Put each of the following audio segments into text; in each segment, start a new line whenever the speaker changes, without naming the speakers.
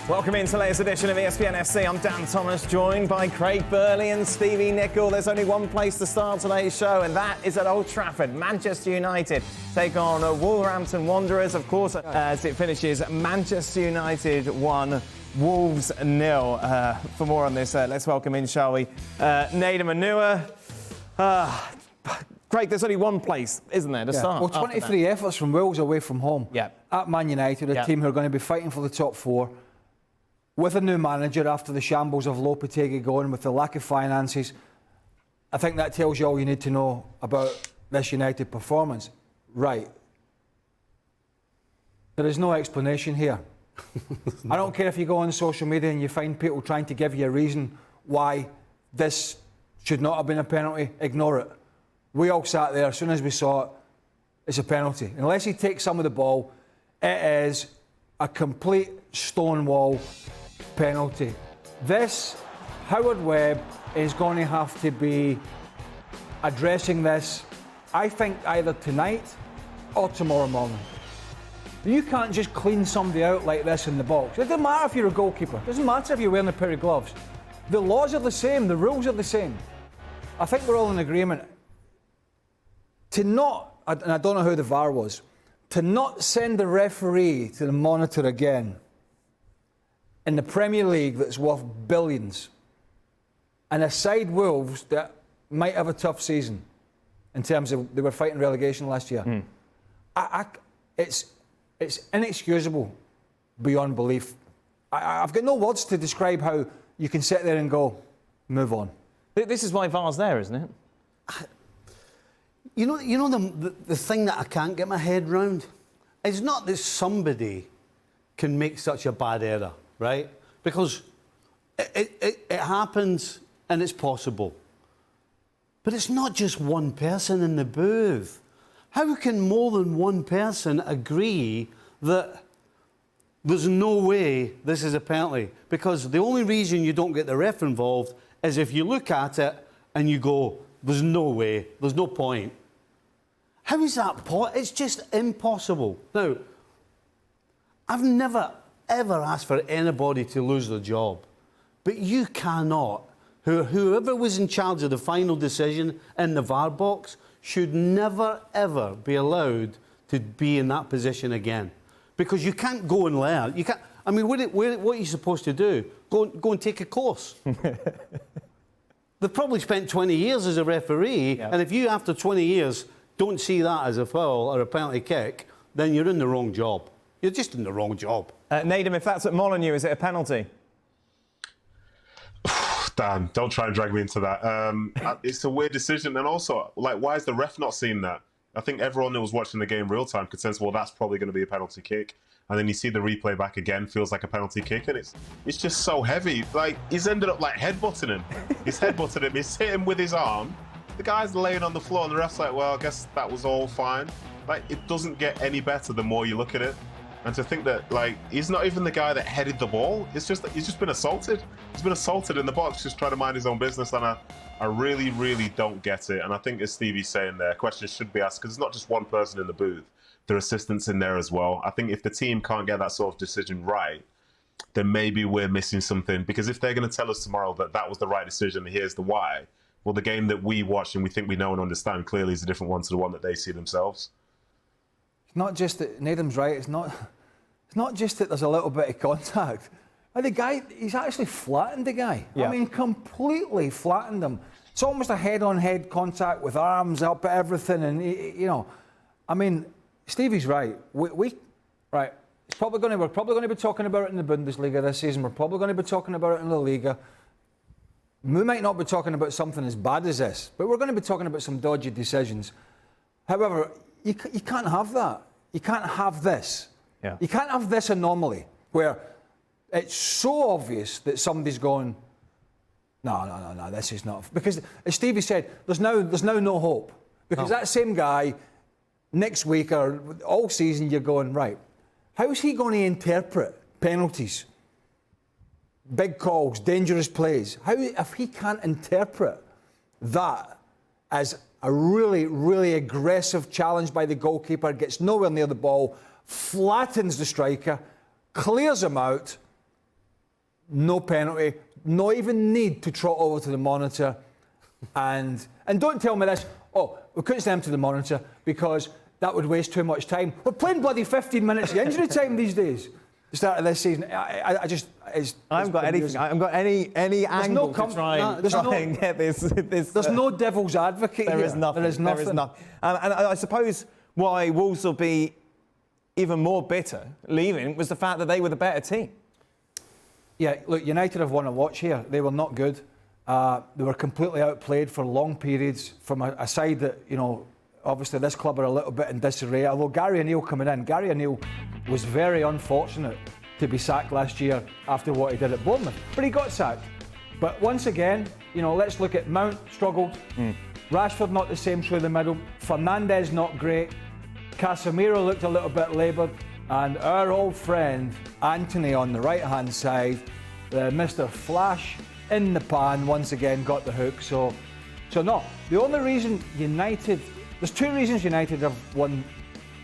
Welcome into the latest edition of ESPN FC. I'm Dan Thomas, joined by Craig Burley and Steve Nicol. There's only one place to start today's show, and that is at Old Trafford. Manchester United take on Wolverhampton Wanderers, of course, as it finishes Manchester United 1, Wolves 0. For more on this, let's welcome in, shall we, Nader Manua. Craig, there's only one place, isn't there, to start?
Well, 23 efforts from Wolves away from home.
Yeah.
At Man United, a team who are going to be fighting for the top four. With a new manager after the shambles of Lopetegui going, with the lack of finances, I think that tells you all you need to know about this United performance. Right. There is no explanation here. I don't care if you go on social media and you find people trying to give you a reason why this should not have been a penalty. Ignore it. We all sat there as soon as we saw it. It's a penalty. Unless he takes some of the ball, it is a complete stonewall penalty. This, Howard Webb is going to have to be addressing this, I think, either tonight or tomorrow morning. You can't just clean somebody out like this in the box. It doesn't matter if you're a goalkeeper. It doesn't matter if you're wearing a pair of gloves. The laws are the same. The rules are the same. I think we're all in agreement. To not, and I don't know who the VAR was, to not send the referee to the monitor again in the Premier League that's worth billions, and a side Wolves that might have a tough season in terms of they were fighting relegation last year. It's inexcusable beyond belief. I've got no words to describe how you can sit there and go, move on.
This is why VAR's there, isn't it?
You know the thing that I can't get my head round? It's not that somebody can make such a bad error, right? Because it happens and it's possible. But it's not just one person in the booth. How can more than one person agree that there's no way this is a penalty? Because the only reason you don't get the ref involved is if you look at it and you go, there's no way, there's no point. How is that it's just impossible. Now, I've never, ever asked for anybody to lose their job. But you cannot. Whoever was in charge of the final decision in the VAR box should never, ever be allowed to be in that position again. Because you can't go and learn. You can't. I mean, what are you supposed to do? Go and take a course. They've probably spent 20 years as a referee, and if you, after 20 years, don't see that as a foul or a penalty kick, then you're in the wrong job. You're just in the wrong job.
Nadim, if that's at Molineux, is it a penalty?
Dan, don't try and drag me into that. It's a weird decision, and also, like, why is the ref not seeing that? I think everyone that was watching the game real time could sense, well, that's probably going to be a penalty kick. And then you see the replay back again, feels like a penalty kick, and it's just so heavy. Like, he's ended up like headbutting him. He's headbutted him. He's hit him with his arm. The guy's laying on the floor, and the ref's like, well, I guess that was all fine. Like, it doesn't get any better the more you look at it. And to think that, like, he's not even the guy that headed the ball. It's just that he's just been assaulted. He's been assaulted in the box, just trying to mind his own business. And I really, really don't get it. And I think, as Stevie's saying there, questions should be asked, because it's not just one person in the booth. There are assistants in there as well. I think if the team can't get that sort of decision right, then maybe we're missing something. Because if they're going to tell us tomorrow that that was the right decision, here's the why, well, the game that we watch and we think we know and understand clearly is a different one to the one that they see themselves.
It's not just that Nedum's right. It's not just that there's a little bit of contact. The guy, he's actually flattened the guy. Yeah. I mean, completely flattened him. It's almost a head-on-head contact with arms up at everything, and you know, I mean, Stevie's right. We're probably going to be talking about it in the Bundesliga this season. We're probably going to be talking about it in La Liga. We might not be talking about something as bad as this, but we're going to be talking about some dodgy decisions. However, you can't have that. You can't have this. Yeah. You can't have this anomaly where it's so obvious that somebody's going, no, this is not. Because, as Stevie said, there's now no hope. Because that same guy, next week or all season, you're going, right, how is he going to interpret penalties, big calls, dangerous plays? How, if he can't interpret that as a really, really aggressive challenge by the goalkeeper, gets nowhere near the ball, flattens the striker, clears him out, no penalty, no even need to trot over to the monitor. And don't tell me this, oh, we couldn't send him to the monitor because that would waste too much time. We're playing bloody 15 minutes of injury time these days. The start of this season, I just...
I haven't got anything. I haven't got any angle to try and get this.
There's no devil's advocate here.
There is nothing.
There is nothing.
There is nothing. And I suppose why Wolves will be even more bitter leaving was the fact that they were the better team.
Yeah, look, United have won a watch here. They were not good. They were completely outplayed for long periods from a side that, you know, obviously this club are a little bit in disarray. Although Gary O'Neill coming in, Gary O'Neill was very unfortunate to be sacked last year after what he did at Bournemouth. But he got sacked. But once again, you know, let's look at Mount struggled. Rashford not the same through the middle. Fernandes not great. Casemiro looked a little bit laboured. And our old friend Anthony on the right-hand side, Mr. Flash in the pan, once again got the hook. So no, the only reason United... There's two reasons United have won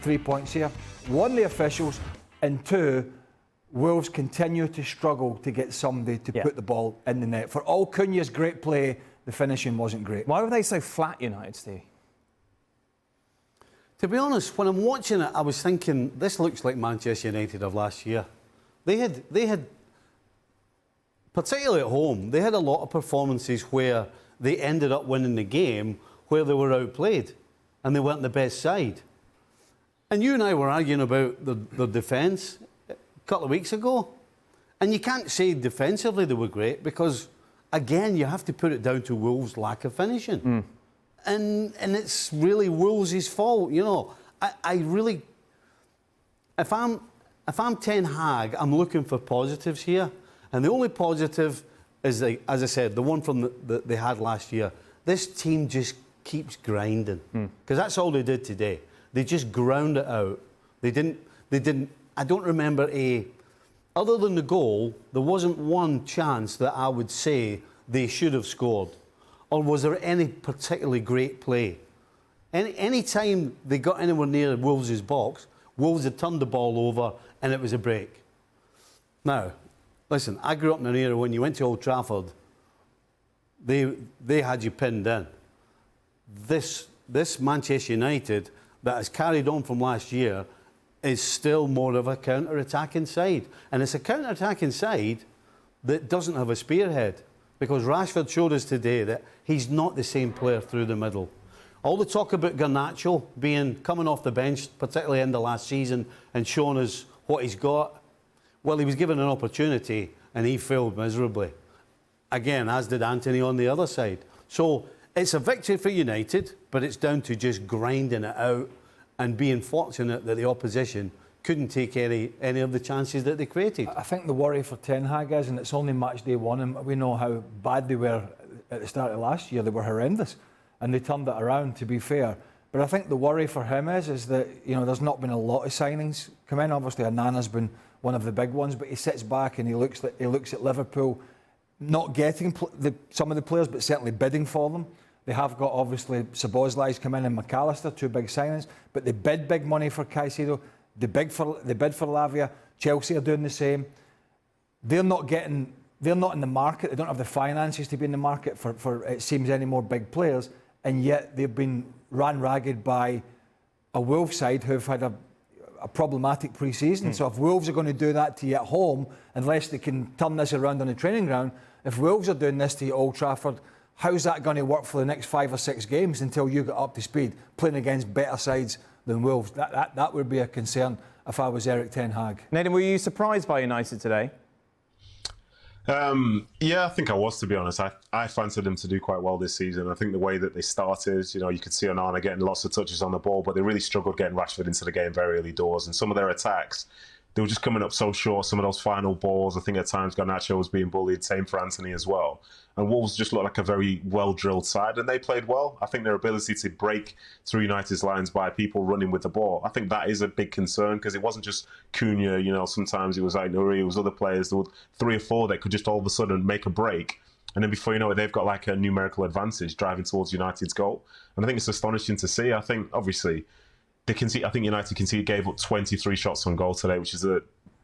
3 points here. One, the officials, and two, Wolves continue to struggle to get somebody to put the ball in the net. For all Cunha's great play, the finishing wasn't great.
Why were they so flat, United, Steve?
To be honest, when I'm watching it, I was thinking, this looks like Manchester United of last year. They had, particularly at home, they had a lot of performances where they ended up winning the game where they were outplayed and they weren't the best side. And you and I were arguing about the defence a couple of weeks ago. And you can't say defensively they were great because, again, you have to put it down to Wolves' lack of finishing. And it's really Wolves' fault, you know. I really... If I'm Ten Hag, I'm looking for positives here. And the only positive is, as I said, the one from they had last year. This team just keeps grinding. Because that's all they did today. They just ground it out. They didn't... I don't remember other than the goal, there wasn't one chance that I would say they should have scored. Or was there any particularly great play? Any time they got anywhere near Wolves' box, Wolves had turned the ball over and it was a break. Now, listen, I grew up in an era when you went to Old Trafford, they had you pinned in. This Manchester United that has carried on from last year is still more of a counter-attacking side. And it's a counter-attacking side that doesn't have a spearhead. Because Rashford showed us today that he's not the same player through the middle. All the talk about Garnacho coming off the bench, particularly in the last season, and showing us what he's got, well, he was given an opportunity and he failed miserably. Again, as did Anthony on the other side. So it's a victory for United, but it's down to just grinding it out and being fortunate that the opposition couldn't take any of the chances that they created.
I think the worry for Ten Hag is, and it's only match day one, and we know how bad they were at the start of last year. They were horrendous, and they turned it around, to be fair. But I think the worry for him is that, you know, there's not been a lot of signings come in. Obviously, Anana's been one of the big ones, but he sits back and he looks at Liverpool, not getting some of the players, but certainly bidding for them. They have got, obviously, Szoboszlai's come in and McAllister, two big signings, but they bid big money for Caicedo. They bid for Lavia. Chelsea are doing the same. They're not in the market. They don't have the finances to be in the market for it seems, any more big players. And yet they've been ran ragged by a Wolves side who've had a problematic pre-season. So if Wolves are going to do that to you at home, unless they can turn this around on the training ground, if Wolves are doing this to you at Old Trafford, how's that going to work for the next 5 or 6 games until you get up to speed, playing against better sides than Wolves? That would be a concern if I was Eric Ten Hag.
Nathan, were you surprised by United today?
Yeah, I think I was, to be honest. I fancied them to do quite well this season. I think the way that they started, you know, you could see Onana getting lots of touches on the ball, but they really struggled getting Rashford into the game very early doors. And some of their attacks, they were just coming up so short. Some of those final balls, I think at times Garnacho was being bullied, same for Anthony as well. And Wolves just looked like a very well-drilled side, and they played well. I think their ability to break through United's lines by people running with the ball, I think that is a big concern, because it wasn't just Cunha, you know, sometimes it was Aïnouri, it was other players. There were 3 or 4 that could just all of a sudden make a break. And then before you know it, they've got like a numerical advantage driving towards United's goal. And I think it's astonishing to see. I think, obviously, I think United gave up 23 shots on goal today, which is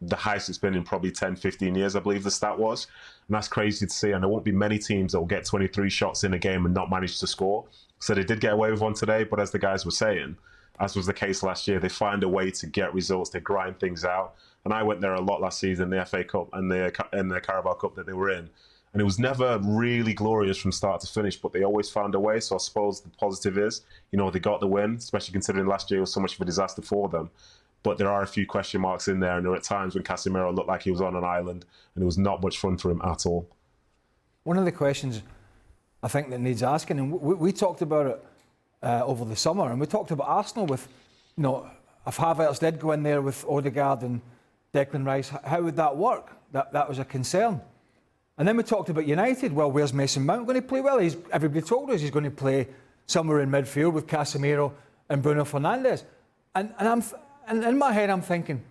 the highest it's been in probably 10, 15 years, I believe the stat was. And that's crazy to see. And there won't be many teams that will get 23 shots in a game and not manage to score. So they did get away with one today, but as the guys were saying, as was the case last year, they find a way to get results, they grind things out. And I went there a lot last season, the FA Cup and the Carabao Cup that they were in. And it was never really glorious from start to finish, but they always found a way. So I suppose the positive is, they got the win, especially considering last year was so much of a disaster for them. But there are a few question marks in there, and there are times when Casemiro looked like he was on an island, and it was not much fun for him at all.
One of the questions I think that needs asking, and we talked about it over the summer, and we talked about Arsenal with, if Havertz did go in there with Odegaard and Declan Rice, how would that work? That was a concern. And then we talked about United. Well, where's Mason Mount going to play? Well, everybody told us he's going to play somewhere in midfield with Casemiro and Bruno Fernandes. And in my head, I'm thinking,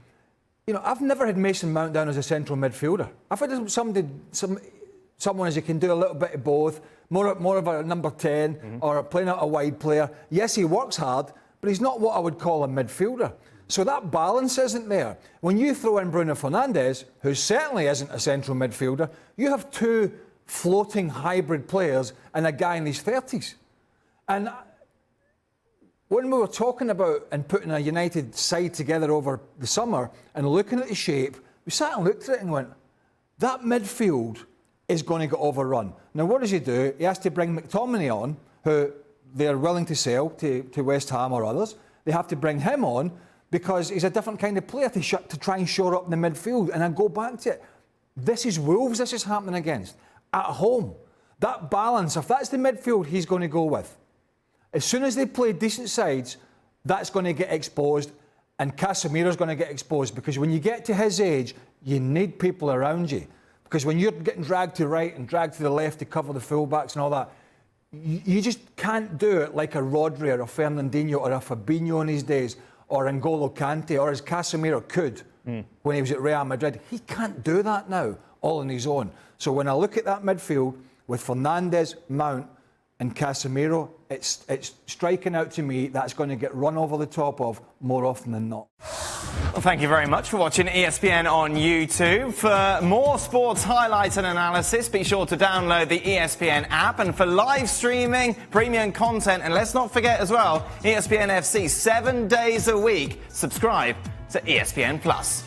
I've never had Mason Mount down as a central midfielder. I've had someone as he can do a little bit of both, more of a number 10 or playing out a wide player. Yes, he works hard, but he's not what I would call a midfielder. So that balance isn't there. When you throw in Bruno Fernandes, who certainly isn't a central midfielder, you have two floating hybrid players and a guy in his 30s. And when we were talking about and putting a United side together over the summer and looking at the shape, we sat and looked at it and went, that midfield is going to get overrun. Now, what does he do? He has to bring McTominay on, who they're willing to sell to West Ham or others. They have to bring him on because he's a different kind of player to try and shore up the midfield. And I go back to it. This is Wolves this is happening against. At home. That balance, if that's the midfield he's going to go with, as soon as they play decent sides, that's going to get exposed, and Casemiro's going to get exposed, because when you get to his age, you need people around you. Because when you're getting dragged to right and dragged to the left to cover the fullbacks and all that, you just can't do it like a Rodri or a Fernandinho or a Fabinho in his days, or N'Golo Kante, or as Casemiro could when he was at Real Madrid. He can't do that now, all on his own. So when I look at that midfield with Fernandes, Mount and Casemiro, it's striking out to me that's going to get run over the top of more often than not.
Well, thank you very much for watching ESPN on YouTube. For more sports highlights and analysis, be sure to download the ESPN app. And for live streaming, premium content, and let's not forget as well, ESPN FC 7 days a week. Subscribe to ESPN Plus.